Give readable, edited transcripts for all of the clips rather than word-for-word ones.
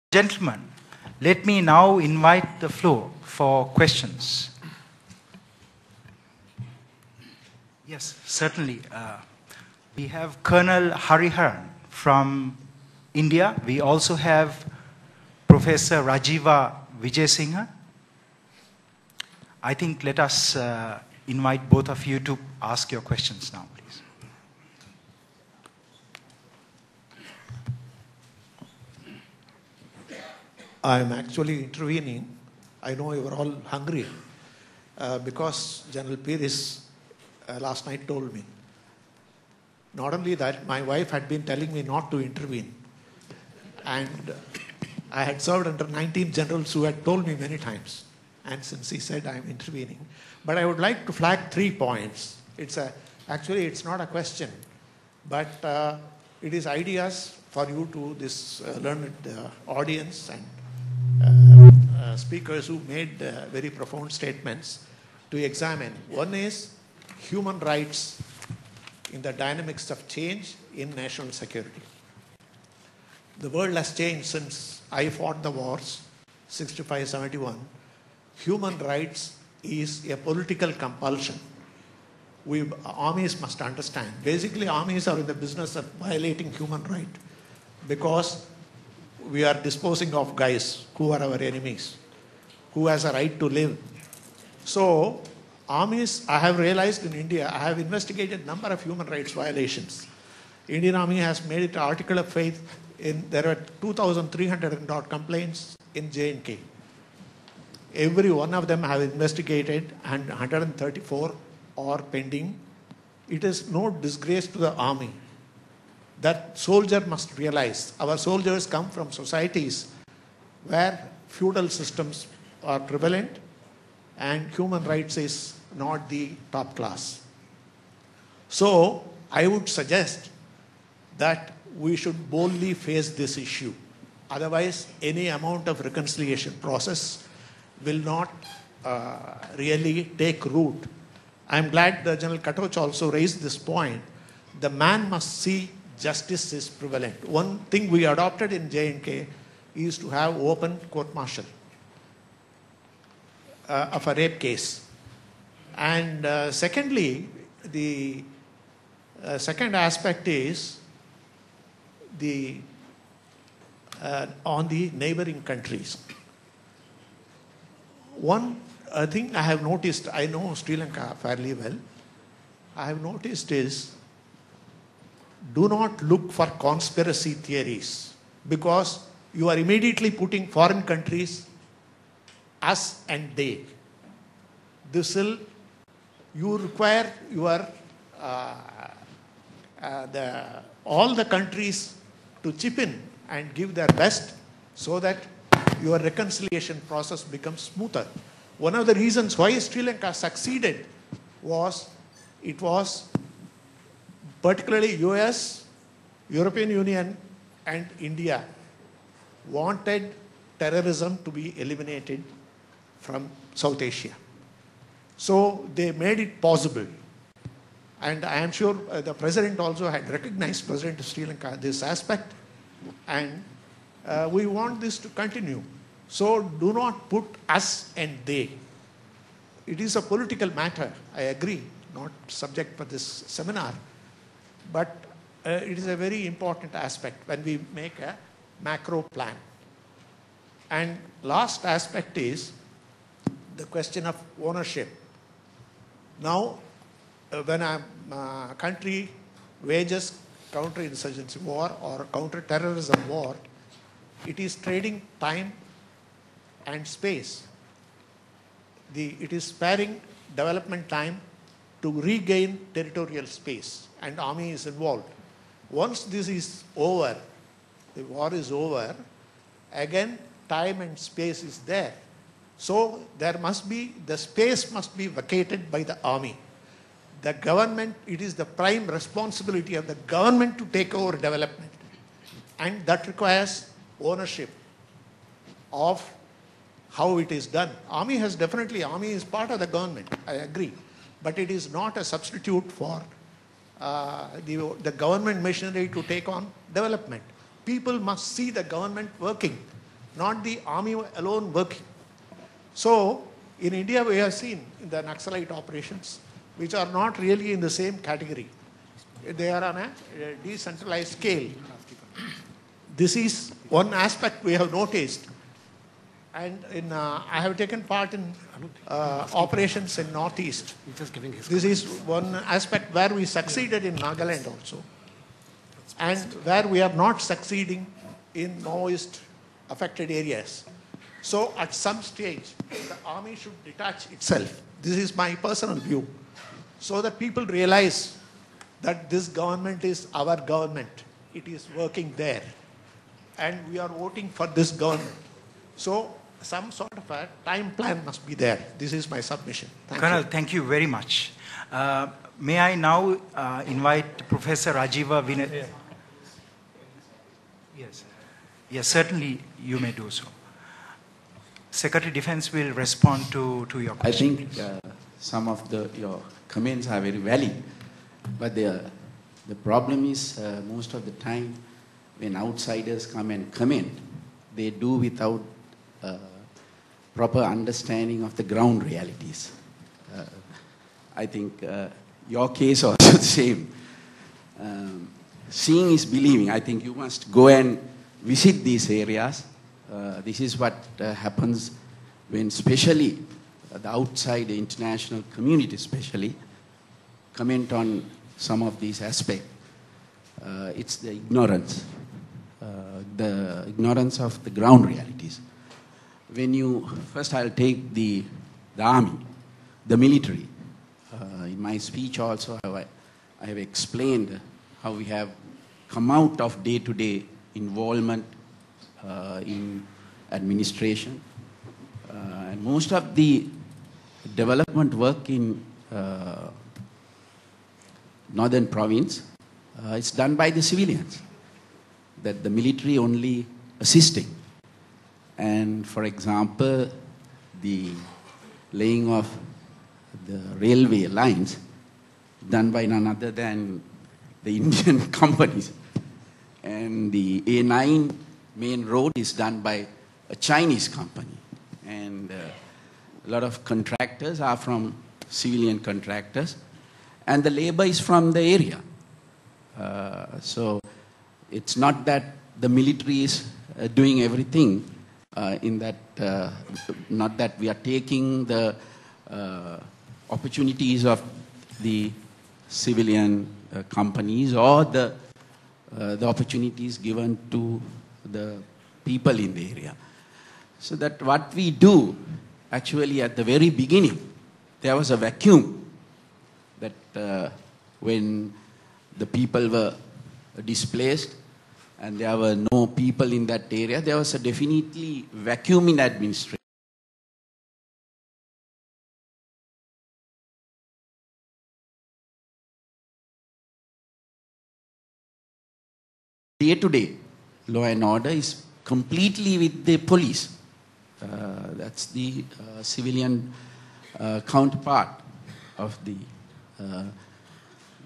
Gentlemen, let me now invite the floor for questions. Yes, certainly. We have Colonel Hariharan from India. We also have Professor Rajiva Vijayasinghe. I think let us invite both of you to ask your questions now, please. I am actually intervening. I know you are all hungry because General Pires last night told me. Not only that, my wife had been telling me not to intervene. And I had served under 19 generals who had told me many times. And since he said I am intervening. But I would like to flag 3 points. Actually, it's not a question, but it is ideas for you to this learned audience and speakers who made very profound statements to examine. One is human rights in the dynamics of change in national security. The world has changed since I fought the wars, 65-71. Human rights is a political compulsion. Armies must understand. Basically, armies are in the business of violating human rights because we are disposing of guys who are our enemies, who has a right to live. So, armies, I have realized in India, I have investigated a number of human rights violations. Indian Army has made it an article of faith. There were 2,300 and odd complaints in J&K. Every one of them have investigated and 134 are pending. It is no disgrace to the army. That soldier must realize our soldiers come from societies where feudal systems are prevalent and human rights is not the top class. So I would suggest that we should boldly face this issue. Otherwise, any amount of reconciliation process will not really take root. I am glad that General Katoch also raised this point. The man must see justice is prevalent. One thing we adopted in J&K is to have open court-martial of a rape case. And secondly, the second aspect is on the neighboring countries. One thing I have noticed, I know Sri Lanka fairly well, I have noticed is do not look for conspiracy theories because you are immediately putting foreign countries us and they. You require all the countries to chip in and give their best so that your reconciliation process becomes smoother. One of the reasons why Sri Lanka succeeded was it was particularly US, European Union and India wanted terrorism to be eliminated from South Asia. So they made it possible. And I am sure the President also had recognized, President of Sri Lanka, this aspect. And we want this to continue. So do not put us and they. It is a political matter, I agree, not subject for this seminar. But it is a very important aspect when we make a macro plan. And last aspect is the question of ownership. Now, when a country wages counterinsurgency war or counter-terrorism war, it is trading time and space. It is sparing development time to regain territorial space, and army is involved. Once this is over, the war is over, again time and space is there. So the space must be vacated by the army. The government, it is the prime responsibility of the government to take over development. And that requires ownership of how it is done. Army is part of the government, I agree. But it is not a substitute for the government machinery to take on development. People must see the government working. not the army alone working. So, in India we have seen in the Naxalite operations, which are not really in the same category. They are on a decentralized scale. This is one aspect we have noticed. And I have taken part in operations in Northeast. This is one aspect where we succeeded in Nagaland also. And where we are not succeeding in Maoist affected areas. So at some stage, the army should detach itself. This is my personal view. So that people realize that this government is our government. It is working there. And we are voting for this government. So some sort of a time plan must be there. This is my submission. Colonel, thank you very much. May I now invite Professor Rajiva Vinay? Yes. Yes, certainly you may do so. Secretary Defense will respond to your question. I think some of your comments are very valid, but the problem is most of the time when outsiders come and comment, they do without proper understanding of the ground realities. I think your case also the same. Seeing is believing. I think you must go and visit these areas. This is what happens when especially the outside, the international community especially, comment on some of these aspects. It's the ignorance of the ground realities. When you, first I'll take the army, the military. In my speech also I have explained how we have come out of day-to-day involvement in administration. And most of the development work in northern province is done by the civilians, that the military only assisting. And for example, the laying of the railway lines done by none other than the Indian companies. And the A9 main road is done by a Chinese company. And a lot of contractors are from civilian contractors. And the labor is from the area. So it's not that the military is doing everything in that, not that we are taking the opportunities of the civilian companies or the opportunities given to the people in the area. So that what we do, actually at the very beginning, there was a vacuum that when the people were displaced and there were no people in that area, there was a definitely vacuum in administration. Day-to-day law and order is completely with the police. That's the civilian counterpart of the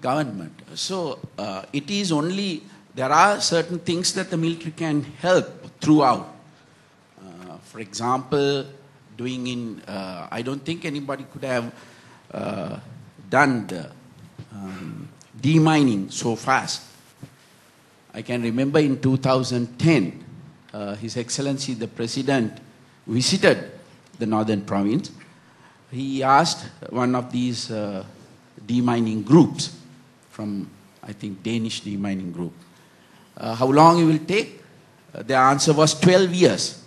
government. So it is only, there are certain things that the military can help throughout. For example, doing in, I don't think anybody could have done the demining so fast. I can remember in 2010, His Excellency the President visited the northern province. He asked one of these demining groups from, I think, Danish demining group, how long it will take? The answer was 12 years.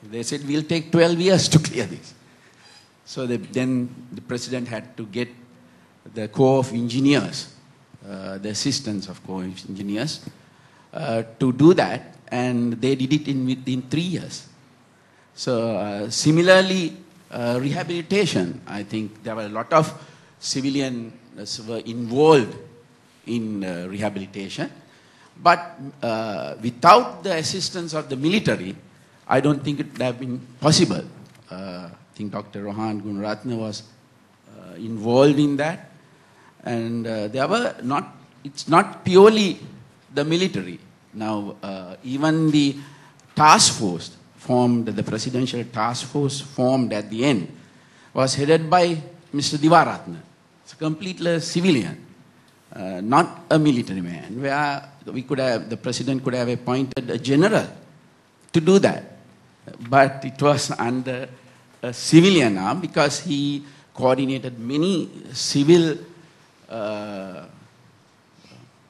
They said, we'll take 12 years to clear this. So then the President had to get the Corps of Engineers, the assistance of Corps of Engineers, to do that, and they did it within 3 years. So similarly, rehabilitation, I think there were a lot of civilians were involved in rehabilitation, but without the assistance of the military, I don't think it would have been possible. I think Dr. Rohan Gunaratne was involved in that, and there were not, it's not purely the military. Now, even the task force formed, the presidential task force formed at the end, was headed by Mr. Diwaratna. It's a completely civilian, not a military man, where the president could have appointed a general to do that. But it was under a civilian arm because he coordinated many civil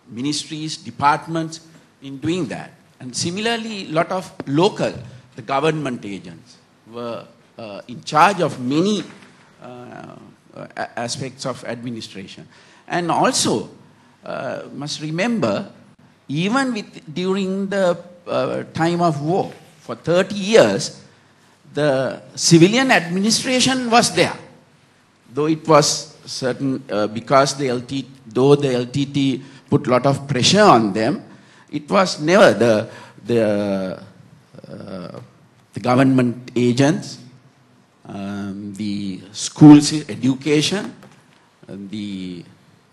ministries, departments in doing that. And similarly, a lot of local, the government agents were in charge of many aspects of administration. And also, must remember, even during the time of war, for 30 years, the civilian administration was there. Though it was certain, because the LTT put a lot of pressure on them, it was never the government agents, the schools education, the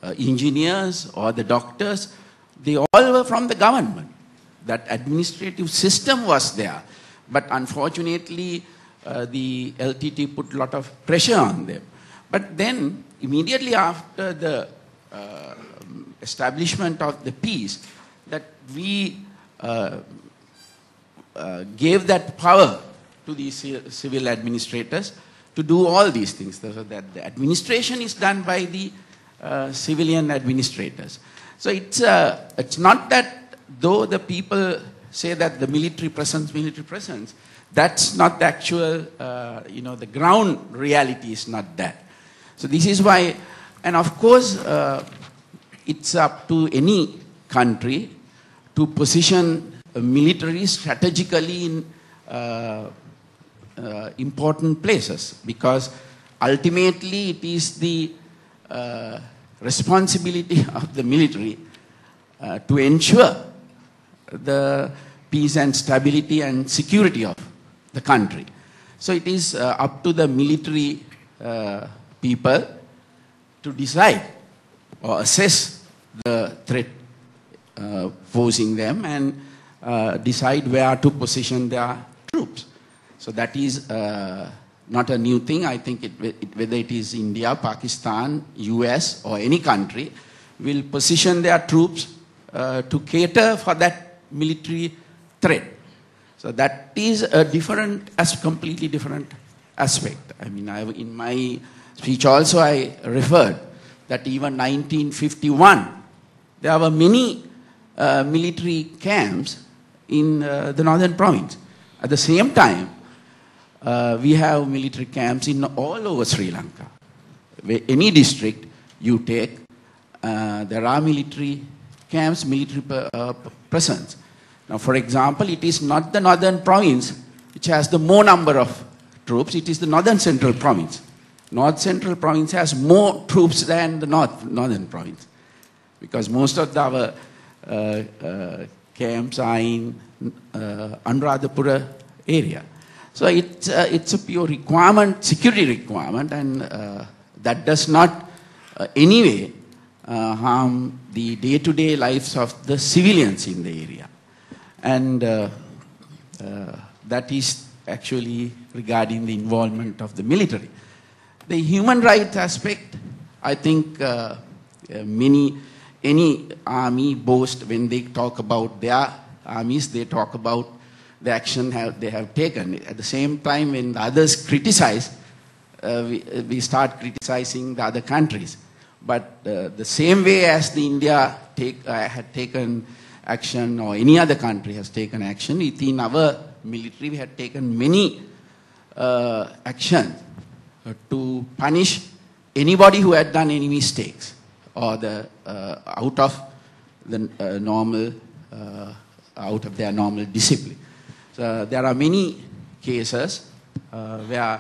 engineers or the doctors, they all were from the government. That administrative system was there. But unfortunately, the LTT put a lot of pressure on them. But then, immediately after the establishment of the peace, that we gave that power to the civil administrators to do all these things, so that the administration is done by the civilian administrators. So it's not that, though the people say that the military presence, that's not the actual, the ground reality is not that. So this is why, and of course, it's up to any country to position military strategically in important places, because ultimately it is the responsibility of the military to ensure the peace and stability and security of the country. So it is up to the military people to decide or assess the threat posing them and decide where to position their troops. So that is not a new thing. I think whether it is India, Pakistan, US or any country, will position their troops to cater for that military threat. So that is a completely different aspect. I mean, in my speech also I referred that even 1951, there were many military camps in the northern province. At the same time, we have military camps in all over Sri Lanka. Any district you take, there are military camps, military presence. Now, for example, it is not the northern province which has the more number of troops, it is the northern central province. North central province has more troops than the northern province, because most of our camps are in Anuradhapura area. So it's a pure requirement, security requirement, and that does not anyway harm the day-to-day lives of the civilians in the area. And that is actually regarding the involvement of the military. The human rights aspect, I think any army boast, when they talk about their armies, they talk about the action they have taken. At the same time, when the others criticize, we start criticizing the other countries. But the same way as the India had taken action, or any other country has taken action, within our military we had taken many actions to punish anybody who had done any mistakes or out of the normal, out of their normal discipline. So there are many cases where